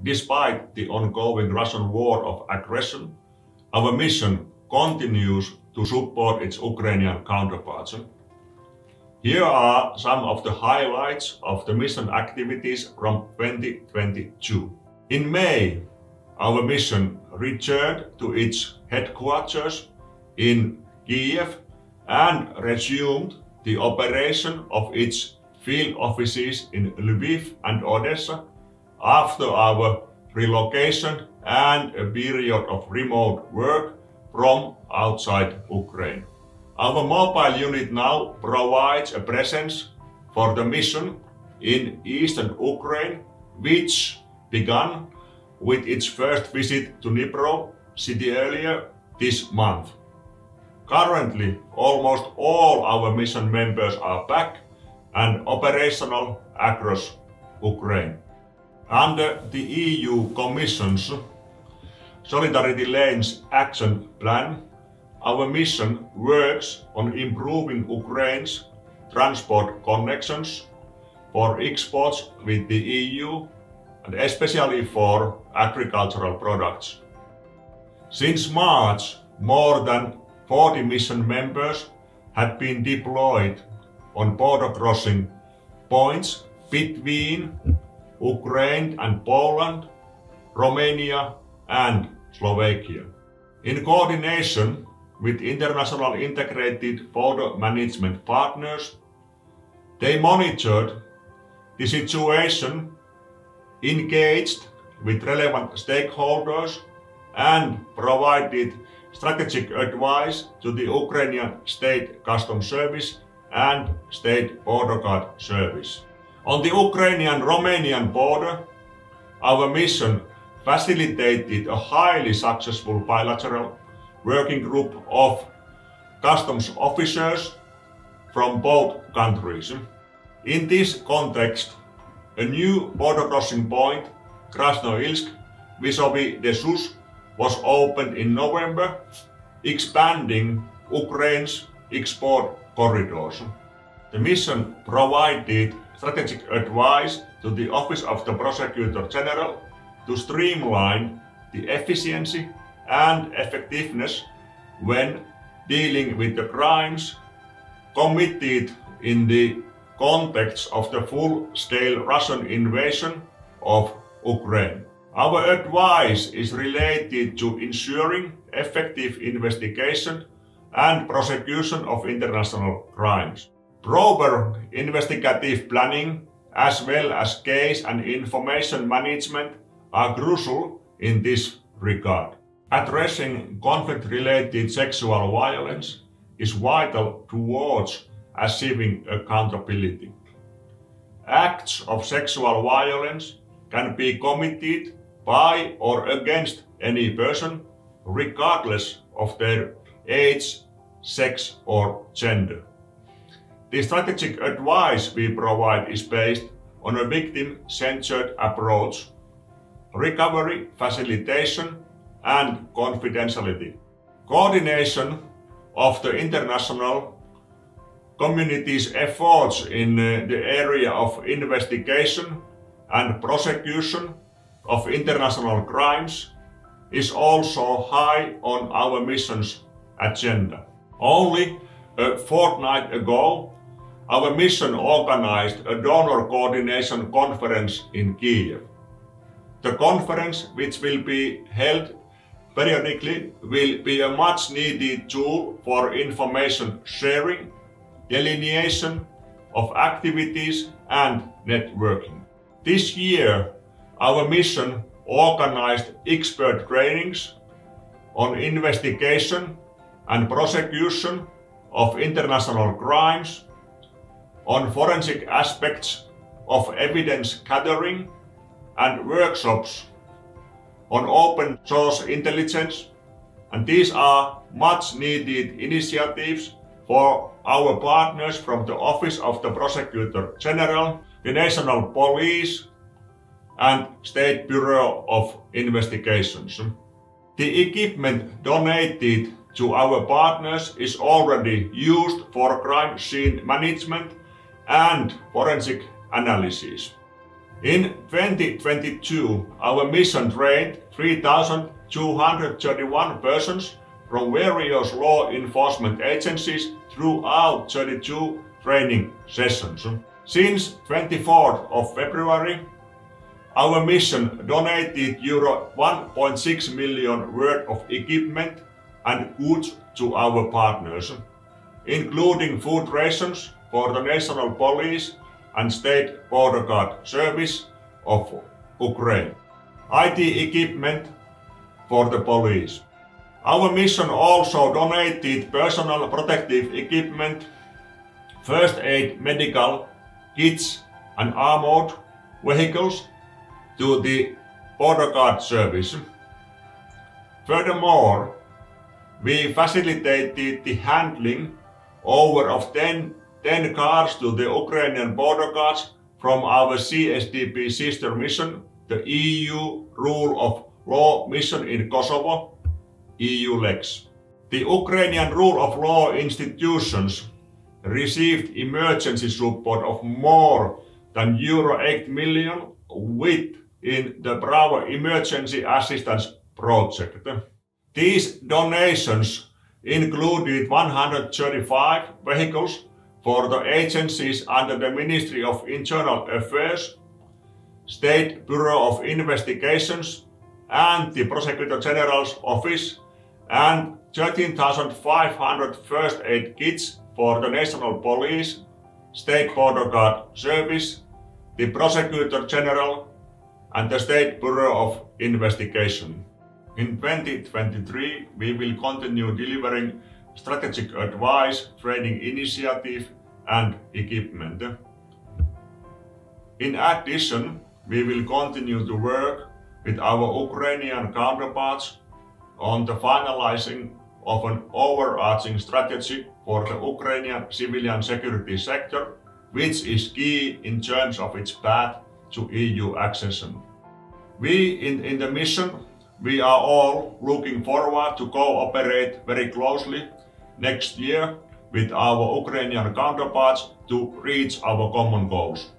despite the ongoing Russian war of aggression, our mission continues to support its Ukrainian counterparts. Here are some of the highlights of the mission activities from 2022. In May, our mission returned to its headquarters in Kiev and resumed the operation of its field offices in Lviv and Odessa after our relocation and a period of remote work from outside Ukraine. Our mobile unit now provides a presence for the mission in eastern Ukraine, which began with its first visit to Dnipro city earlier this month. Currently, almost all our mission members are back and operational across Ukraine. Under the EU Commission's Solidarity Lanes Action Plan, our mission works on improving Ukraine's transport connections for exports with the EU and especially for agricultural products. Since March, more than 40 mission members had been deployed on border crossing points between Ukraine and Poland, Romania and Slovakia. In coordination with international integrated border management partners, they monitored the situation, engaged with relevant stakeholders and provided strategic advice to the Ukrainian State Customs Service and State Border Guard Service. On the Ukrainian-Romanian border, our mission facilitated a highly successful bilateral working group of customs officers from both countries. In this context, a new border crossing point, Krasnoilsk, vis-à-vis the Sus, was opened in November, expanding Ukraine's export corridors. The mission provided strategic advice to the Office of the Prosecutor General to streamline the efficiency and effectiveness when dealing with the crimes committed in the context of the full-scale Russian invasion of Ukraine. Our advice is related to ensuring effective investigation and prosecution of international crimes. Proper investigative planning as well as case and information management are crucial in this regard. Addressing conflict-related sexual violence is vital towards achieving accountability. Acts of sexual violence can be committed by or against any person, regardless of their age, sex, or gender. The strategic advice we provide is based on a victim-centered approach, recovery facilitation, and confidentiality. Coordination of the international community's efforts in the area of investigation and prosecution of international crimes is also high on our mission's agenda. Only a fortnight ago, our mission organized a donor coordination conference in Kiev. The conference, which will be held periodically, will be a much needed tool for information sharing, delineation of activities and networking. This year, our mission organized expert trainings on investigation and prosecution of international crimes, on forensic aspects of evidence gathering, and workshops on open source intelligence, and these are much needed initiatives for our partners from the Office of the Prosecutor General, the National Police, and State Bureau of Investigations. The equipment donated to our partners is already used for crime scene management and forensic analysis. In 2022, our mission trained 3,231 persons from various law enforcement agencies throughout 32 training sessions. Since 24th of February, our mission donated euro 1.6 million worth of equipment and goods to our partners, including food rations for the National Police and State Border Guard Service of Ukraine, IT equipment for the police. Our mission also donated personal protective equipment, first aid medical kits and armored vehicles to the Border Guard Service. Furthermore, we facilitated the handling over of 10 cars to the Ukrainian border guards from our CSDP sister mission, the EU Rule of Law mission in Kosovo, EULEX. The Ukrainian rule of law institutions received emergency support of more than euro 8 million within the Bravo Emergency Assistance Project. These donations included 135 vehicles for the agencies under the Ministry of Internal Affairs, State Bureau of Investigations, and the Prosecutor General's Office, and 13,500 first aid kits for the National Police, State Border Guard Service, the Prosecutor General, and the State Bureau of Investigation. In 2023, we will continue delivering strategic advice, training initiative, and equipment. In addition, we will continue to work with our Ukrainian counterparts on the finalizing of an overarching strategy for the Ukrainian civilian security sector, which is key in terms of its path to EU accession. We in the mission, we are all looking forward to cooperate very closely next year with our Ukrainian counterparts to reach our common goals.